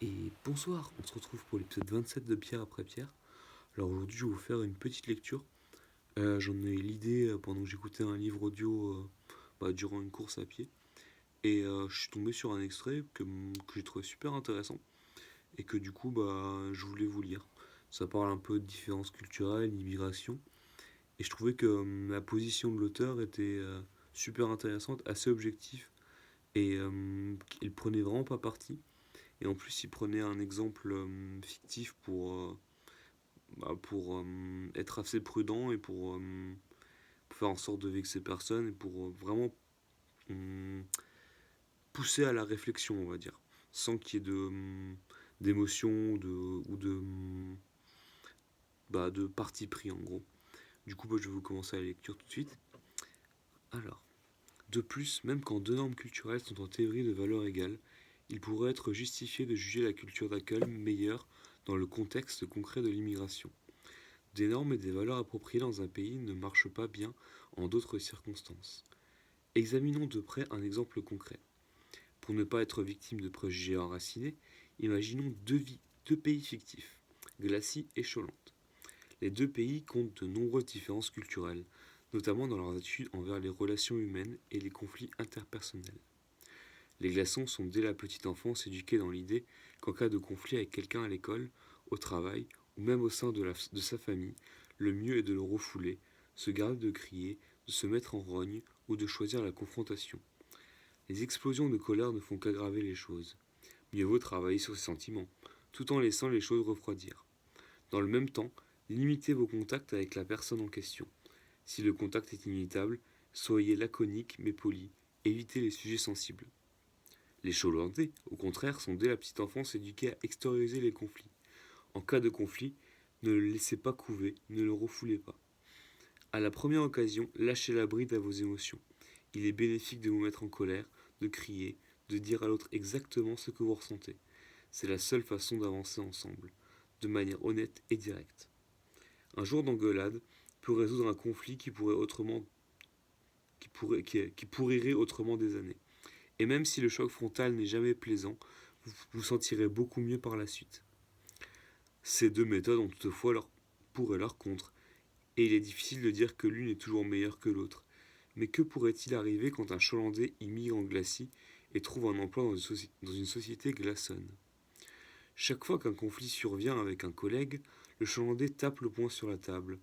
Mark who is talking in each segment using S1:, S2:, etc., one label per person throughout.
S1: Et bonsoir, on se retrouve pour l'épisode 27 de Pierre après Pierre. Alors aujourd'hui, je vais vous faire une petite lecture. J'en ai eu l'idée pendant que j'écoutais un livre audio durant une course à pied. Et je suis tombé sur un extrait que j'ai trouvé super intéressant et que du coup, je voulais vous lire. Ça parle un peu de différences culturelles, d'immigration. Et je trouvais que la position de l'auteur était super intéressante, assez objectif. Et il prenait vraiment pas parti. Et en plus, il prenait un exemple fictif pour être assez prudent et pour faire en sorte de vexer personne et pour vraiment hum, pousser à la réflexion, on va dire, sans qu'il y ait d'émotion ou de parti pris en gros. Du coup, je vais vous commencer la lecture tout de suite. Alors, de plus, même quand deux normes culturelles sont en théorie de valeur égale, il pourrait être justifié de juger la culture d'accueil meilleure dans le contexte concret de l'immigration. Des normes et des valeurs appropriées dans un pays ne marchent pas bien en d'autres circonstances. Examinons de près un exemple concret. Pour ne pas être victime de préjugés enracinés, imaginons deux pays fictifs, Glacis et Cholante. Les deux pays comptent de nombreuses différences culturelles, notamment dans leurs attitudes envers les relations humaines et les conflits interpersonnels. Les glaçons sont dès la petite enfance éduqués dans l'idée qu'en cas de conflit avec quelqu'un à l'école, au travail ou même au sein de sa famille, le mieux est de le refouler, se garder de crier, de se mettre en rogne ou de choisir la confrontation. Les explosions de colère ne font qu'aggraver les choses. Mieux vaut travailler sur ses sentiments, tout en laissant les choses refroidir. Dans le même temps, limitez vos contacts avec la personne en question. Si le contact est inévitable, soyez laconique mais poli, évitez les sujets sensibles. Les Cholandais, au contraire, sont dès la petite enfance éduqués à extérioriser les conflits. En cas de conflit, ne le laissez pas couver, ne le refoulez pas. À la première occasion, lâchez la bride à vos émotions. Il est bénéfique de vous mettre en colère, de crier, de dire à l'autre exactement ce que vous ressentez. C'est la seule façon d'avancer ensemble, de manière honnête et directe. Un jour d'engueulade peut résoudre un conflit qui pourrirait autrement des années. Et même si le choc frontal n'est jamais plaisant, vous vous sentirez beaucoup mieux par la suite. Ces deux méthodes ont toutefois leur pour et leur contre, et il est difficile de dire que l'une est toujours meilleure que l'autre. Mais que pourrait-il arriver quand un Cholandais immigre en Glacie et trouve un emploi dans une société glaçonne? Chaque fois qu'un conflit survient avec un collègue, le Cholandais tape le poing sur la table,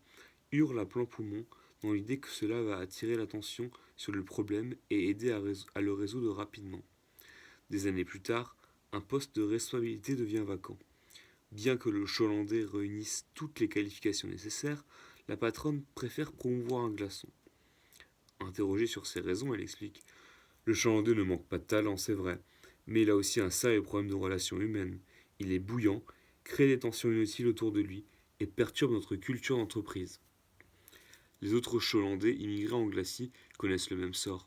S1: hurle à plein poumon, dans l'idée que cela va attirer l'attention sur le problème et aider à le résoudre rapidement. Des années plus tard, un poste de responsabilité devient vacant. Bien que le Cholandais réunisse toutes les qualifications nécessaires, la patronne préfère promouvoir un glaçon. Interrogée sur ses raisons, elle explique: le Chalandais ne manque pas de talent, c'est vrai, mais il a aussi un sérieux problème de relations humaines. Il est bouillant, crée des tensions inutiles autour de lui et perturbe notre culture d'entreprise. Les autres Cholandais immigrés en Glacie connaissent le même sort.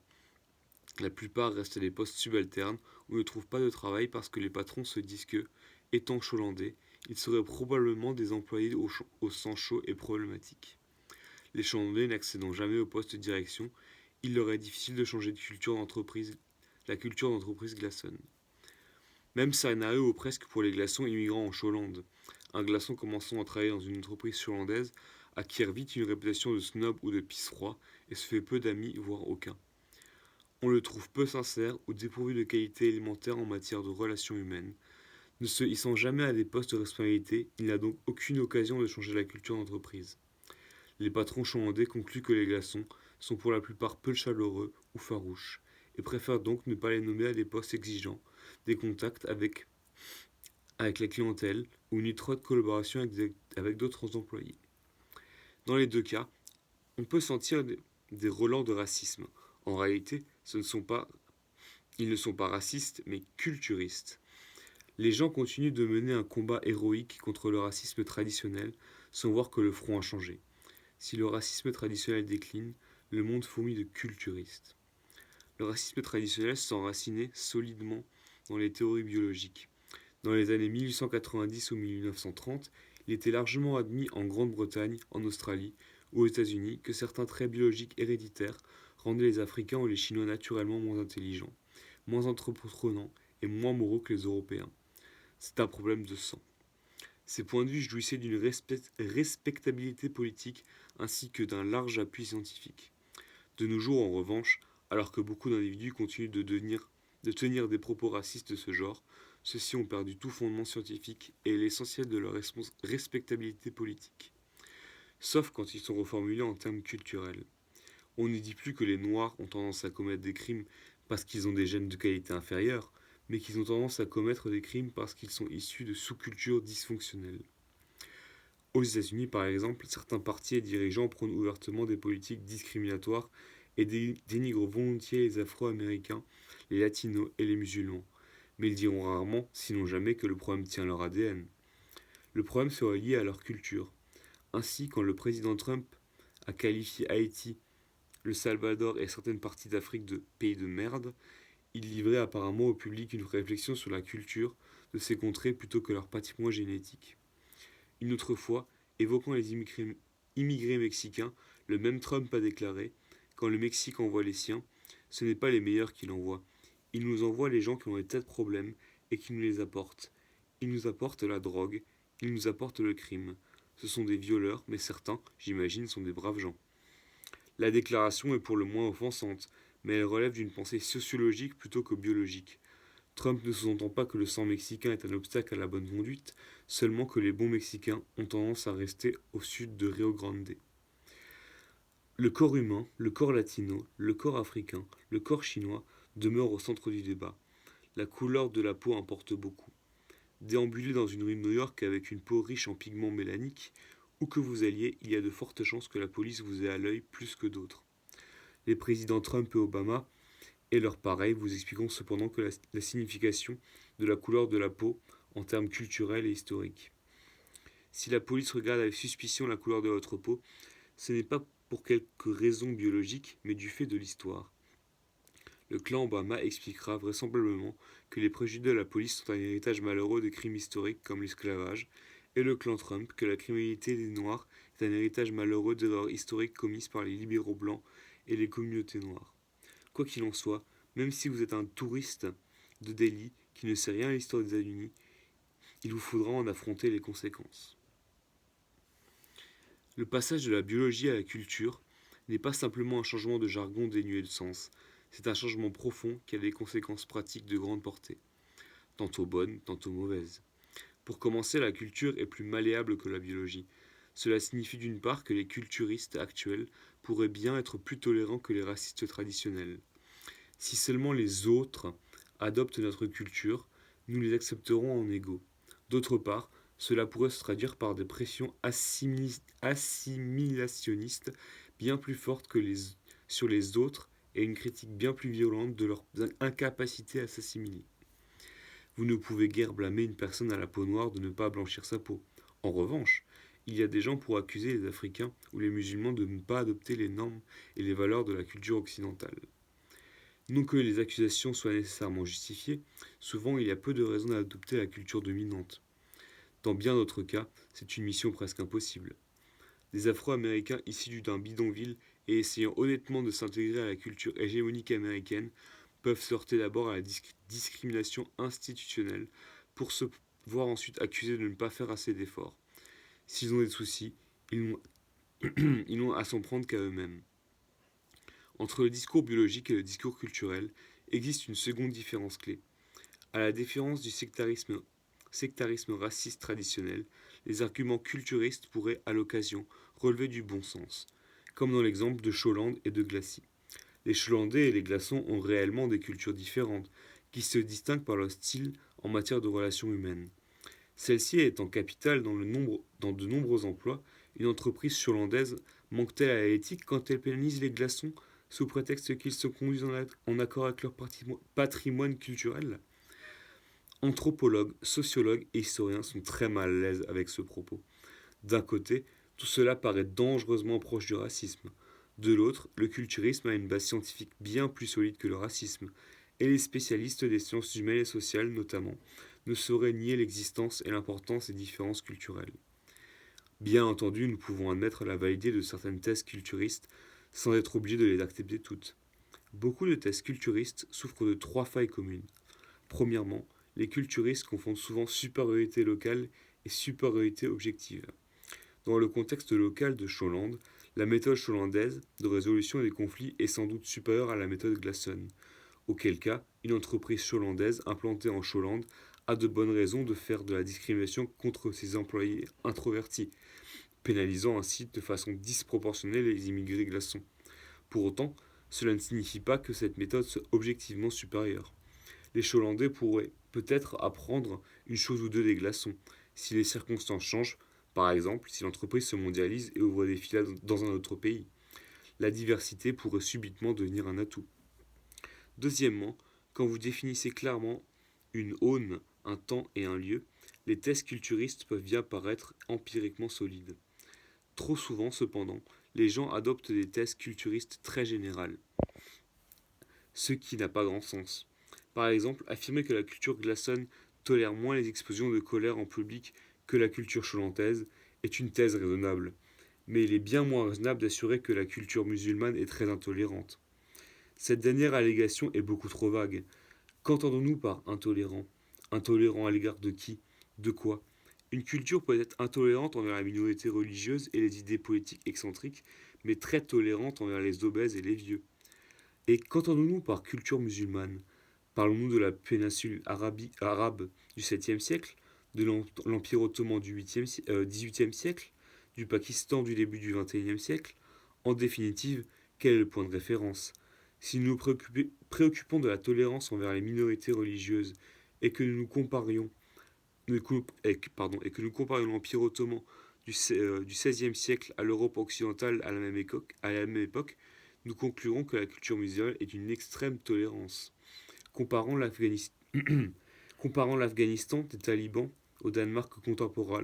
S1: La plupart restent à des postes subalternes ou ne trouvent pas de travail parce que les patrons se disent que, étant Cholandais, ils seraient probablement des employés au sang chaud et problématiques. Les Cholandais n'accédant jamais au poste de direction, il leur est difficile de changer de culture d'entreprise, la culture d'entreprise glaçonne. Même scénario ou presque pour les glaçons immigrants en Cholande. Un glaçon commençant à travailler dans une entreprise cholandaise acquiert vite une réputation de snob ou de pisse-froid et se fait peu d'amis, voire aucun. On le trouve peu sincère ou dépourvu de qualités élémentaires en matière de relations humaines. Ne se hissant jamais à des postes de responsabilité, il n'a donc aucune occasion de changer la culture d'entreprise. Les patrons cholandais concluent que les glaçons sont pour la plupart peu chaleureux ou farouches, et préfèrent donc ne pas les nommer à des postes exigeants, des contacts avec la clientèle ou une étroite collaboration avec d'autres employés. Dans les deux cas, on peut sentir des relents de racisme. En réalité, ils ne sont pas racistes, mais culturistes. Les gens continuent de mener un combat héroïque contre le racisme traditionnel sans voir que le front a changé. Si le racisme traditionnel décline, le monde fourmille de culturistes. Le racisme traditionnel s'enracinait solidement dans les théories biologiques. Dans les années 1890 ou 1930, il était largement admis en Grande-Bretagne, en Australie ou aux États-Unis que certains traits biologiques héréditaires rendaient les Africains ou les Chinois naturellement moins intelligents, moins entreprenants et moins moraux que les Européens. C'est un problème de sang. Ces points de vue jouissaient d'une respectabilité politique ainsi que d'un large appui scientifique. De nos jours, en revanche, alors que beaucoup d'individus continuent de tenir des propos racistes de ce genre, ceux-ci ont perdu tout fondement scientifique et l'essentiel de leur respectabilité politique. Sauf quand ils sont reformulés en termes culturels. On ne dit plus que les Noirs ont tendance à commettre des crimes parce qu'ils ont des gènes de qualité inférieure, mais qu'ils ont tendance à commettre des crimes parce qu'ils sont issus de sous-cultures dysfonctionnelles. Aux États-Unis, par exemple, certains partis et dirigeants prônent ouvertement des politiques discriminatoires et dénigrent volontiers les Afro-Américains, les Latinos et les musulmans. Mais ils diront rarement, sinon jamais, que le problème tient à leur ADN. Le problème serait lié à leur culture. Ainsi, quand le président Trump a qualifié Haïti, le Salvador et certaines parties d'Afrique de pays de merde, il livrait apparemment au public une réflexion sur la culture de ces contrées plutôt que leur patrimoine génétique. Une autre fois, évoquant les immigrés mexicains, le même Trump a déclaré: quand le Mexique envoie les siens, ce n'est pas les meilleurs qu'il envoie. Il nous envoie les gens qui ont des tas de problèmes et qui nous les apportent. Il nous apporte la drogue, il nous apporte le crime. Ce sont des violeurs, mais certains, j'imagine, sont des braves gens. La déclaration est pour le moins offensante, mais elle relève d'une pensée sociologique plutôt que biologique. Trump ne sous-entend pas que le sang mexicain est un obstacle à la bonne conduite, seulement que les bons Mexicains ont tendance à rester au sud de Rio Grande. Le corps humain, le corps latino, le corps africain, le corps chinois demeurent au centre du débat. La couleur de la peau importe beaucoup. Déambuler dans une rue de New York avec une peau riche en pigments mélaniques, où que vous alliez, il y a de fortes chances que la police vous ait à l'œil plus que d'autres. Les présidents Trump et Obama et leurs pareils vous expliqueront cependant que la signification de la couleur de la peau en termes culturels et historiques. Si la police regarde avec suspicion la couleur de votre peau, ce n'est pas pour quelque raison biologique, mais du fait de l'histoire. Le clan Obama expliquera vraisemblablement que les préjugés de la police sont un héritage malheureux de crimes historiques comme l'esclavage, et le clan Trump que la criminalité des Noirs est un héritage malheureux d'erreurs historiques commises par les libéraux blancs et les communautés noires. Quoi qu'il en soit, même si vous êtes un touriste de Delhi qui ne sait rien à l'histoire des États-Unis, il vous faudra en affronter les conséquences. Le passage de la biologie à la culture n'est pas simplement un changement de jargon dénué de sens, c'est un changement profond qui a des conséquences pratiques de grande portée, tantôt bonnes, tantôt mauvaises. Pour commencer, la culture est plus malléable que la biologie. Cela signifie d'une part que les culturistes actuels pourraient bien être plus tolérants que les racistes traditionnels. Si seulement les autres adoptent notre culture, nous les accepterons en égaux. D'autre part, cela pourrait se traduire par des pressions assimilationnistes bien plus fortes sur les autres et une critique bien plus violente de leur incapacité à s'assimiler. Vous ne pouvez guère blâmer une personne à la peau noire de ne pas blanchir sa peau. En revanche, il y a des gens pour accuser les Africains ou les musulmans de ne pas adopter les normes et les valeurs de la culture occidentale. Non que les accusations soient nécessairement justifiées, souvent il y a peu de raisons d'adopter la culture dominante. Dans bien d'autres cas, c'est une mission presque impossible. Des Afro-Américains issus d'un bidonville et essayant honnêtement de s'intégrer à la culture hégémonique américaine peuvent se heurter d'abord à la discrimination institutionnelle pour se voir ensuite accusés de ne pas faire assez d'efforts. S'ils ont des soucis, ils n'ont à s'en prendre qu'à eux-mêmes. Entre le discours biologique et le discours culturel existe une seconde différence clé. À la différence du sectarisme raciste traditionnel, les arguments culturistes pourraient, à l'occasion, relever du bon sens, comme dans l'exemple de Cholland et de Glacis. Les Cholandais et les Glaçons ont réellement des cultures différentes, qui se distinguent par leur style en matière de relations humaines. Celle-ci étant capitale dans de nombreux emplois, une entreprise cholandaise manque-t-elle à l'éthique quand elle pénalise les glaçons sous prétexte qu'ils se conduisent en accord avec leur patrimoine culturel? Anthropologues, sociologues et historiens sont très mal à l'aise avec ce propos. D'un côté, tout cela paraît dangereusement proche du racisme. De l'autre, le culturisme a une base scientifique bien plus solide que le racisme, et les spécialistes des sciences humaines et sociales notamment ne sauraient nier l'existence et l'importance des différences culturelles. Bien entendu, nous pouvons admettre la validité de certaines thèses culturistes sans être obligés de les accepter toutes. Beaucoup de thèses culturistes souffrent de trois failles communes. Premièrement, Les culturistes confondent souvent supériorité locale et supériorité objective. Dans le contexte local de Sholand, la méthode sholandaise de résolution des conflits est sans doute supérieure à la méthode Glasson, auquel cas une entreprise sholandaise implantée en Sholand a de bonnes raisons de faire de la discrimination contre ses employés introvertis, pénalisant ainsi de façon disproportionnée les immigrés glaçons. Pour autant, cela ne signifie pas que cette méthode soit objectivement supérieure. Les Cholandais pourraient peut-être apprendre une chose ou deux des glaçons, si les circonstances changent, par exemple si l'entreprise se mondialise et ouvre des filiales dans un autre pays. La diversité pourrait subitement devenir un atout. Deuxièmement, quand vous définissez clairement une aune, un temps et un lieu, les tests culturistes peuvent bien paraître empiriquement solides. Trop souvent, cependant, les gens adoptent des thèses culturistes très générales, ce qui n'a pas grand sens. Par exemple, affirmer que la culture glaçonne tolère moins les explosions de colère en public que la culture cholantaise est une thèse raisonnable, mais il est bien moins raisonnable d'assurer que la culture musulmane est très intolérante. Cette dernière allégation est beaucoup trop vague. Qu'entendons-nous par intolérant? Intolérant à l'égard de qui? De quoi? Une culture peut être intolérante envers la minorité religieuse et les idées politiques excentriques, mais très tolérante envers les obèses et les vieux. Et qu'entendons-nous par culture musulmane? Parlons-nous de la péninsule arabe du 7e siècle, de l'Empire ottoman du 18e siècle, du Pakistan du début du 21e siècle? En définitive, quel est le point de référence? Si nous nous préoccupons de la tolérance envers les minorités religieuses et que nous comparions l'Empire ottoman du XVIe siècle à l'Europe occidentale à la même époque, nous conclurons que la culture musulmane est une extrême tolérance. Comparant l'Afghanistan des talibans au Danemark contemporain,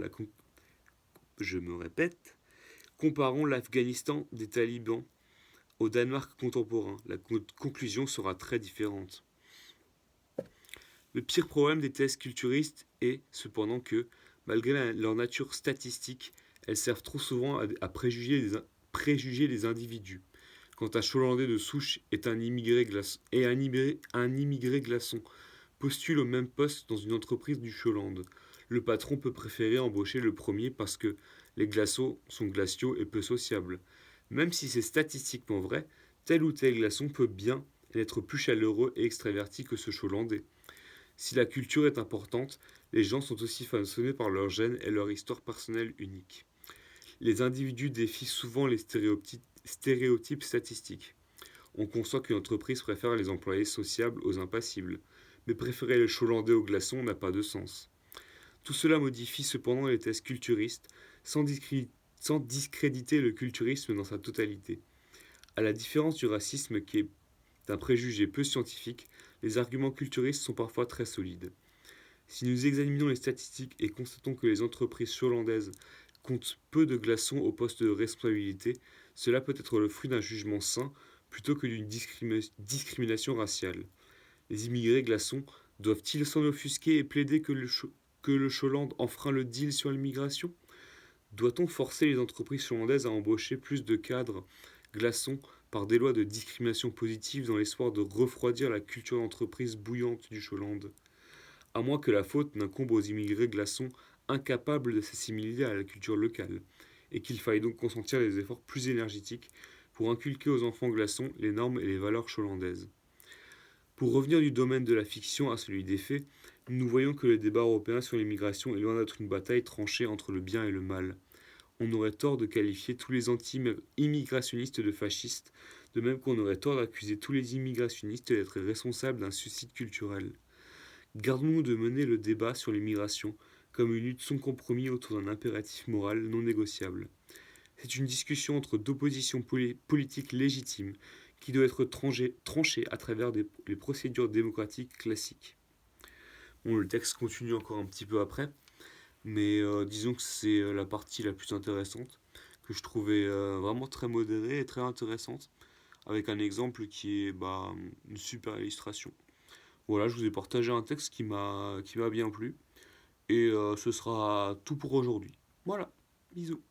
S1: je me répète, comparons l'Afghanistan des talibans au Danemark contemporain, la conclusion sera très différente. Le pire problème des thèses culturistes est cependant que, malgré leur nature statistique, elles servent trop souvent à préjuger les individus. Quand un Cholandais de souche est un immigré glaçon postule au même poste dans une entreprise du Choland, le patron peut préférer embaucher le premier parce que les glaçons sont glaciaux et peu sociables. Même si c'est statistiquement vrai, tel ou tel glaçon peut bien être plus chaleureux et extraverti que ce Cholandais. Si la culture est importante, les gens sont aussi façonnés par leur gènes et leur histoire personnelle unique. Les individus défient souvent les stéréotypes statistiques. On conçoit qu'une entreprise préfère les employés sociables aux impassibles, mais préférer les Cholandais aux glaçons n'a pas de sens. Tout cela modifie cependant les thèses culturistes sans discréditer le culturisme dans sa totalité. À la différence du racisme qui est un préjugé peu scientifique, les arguments culturistes sont parfois très solides. Si nous examinons les statistiques et constatons que les entreprises cholandaises comptent peu de glaçons au poste de responsabilité, cela peut être le fruit d'un jugement sain plutôt que d'une discrimination raciale. Les immigrés glaçons doivent-ils s'en offusquer et plaider que le Choland enfreint le deal sur l'immigration? Doit-on forcer les entreprises cholandaises à embaucher plus de cadres glaçons par des lois de discrimination positive dans l'espoir de refroidir la culture d'entreprise bouillante du Choland? À moins que la faute n'incombe aux immigrés glaçons incapables de s'assimiler à la culture locale, et qu'il faille donc consentir des efforts plus énergétiques pour inculquer aux enfants glaçons les normes et les valeurs cholandaises. Pour revenir du domaine de la fiction à celui des faits, nous voyons que le débat européen sur l'immigration est loin d'être une bataille tranchée entre le bien et le mal. On aurait tort de qualifier tous les anti-immigrationnistes de fascistes, de même qu'on aurait tort d'accuser tous les immigrationnistes d'être responsables d'un suicide culturel. Gardons-nous de mener le débat sur l'immigration comme une lutte sans compromis autour d'un impératif moral non négociable. C'est une discussion entre deux positions politiques légitimes qui doit être tranchée à travers les procédures démocratiques classiques. Bon, le texte continue encore un petit peu après, mais disons que c'est la partie la plus intéressante, que je trouvais vraiment très modérée et très intéressante, avec un exemple qui est une super illustration. Voilà, je vous ai partagé un texte qui m'a bien plu, et ce sera tout pour aujourd'hui. Voilà, bisous.